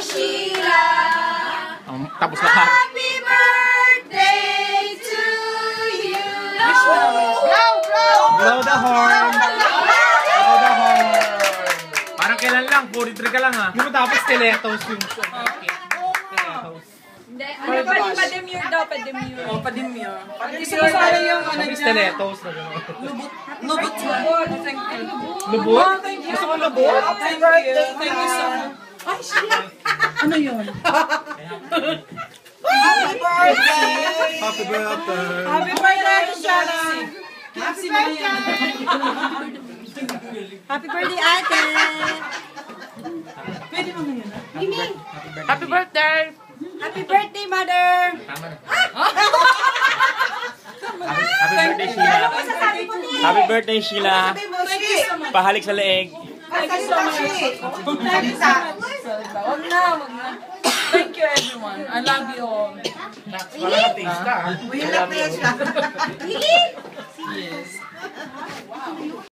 Sheila. Tapos lahat. Happy birthday to you. Blow the horn. Blow the horn. Parang kailan lang, 43 ka lang ha. Yung tapos stilettos yung stilettos. Ano pa rin pa-demure daw, pa-demure. Oh, pa-demure. Gusto mo sana yung ano Yung dyan? stilettos na gano'n. Lubot mo. Thank you. Lubot? Gusto mo lubot? Thank you. Thank you so much. Ay, shit. Ano yun? Happy birthday! Happy birthday! Happy birthday, Shana! Happy birthday! Happy birthday, ate! Pwede mo ngayon, ha? Happy birthday! Happy birthday, mother! Tama na. Happy birthday, Sheila. Happy birthday, Sheila. Thank you so much. Pahalik sa leeg. Thank you so much. Thank you so much. Wag na, wag na. Thank you, everyone. I love you all. Wala na taste ka. We love you.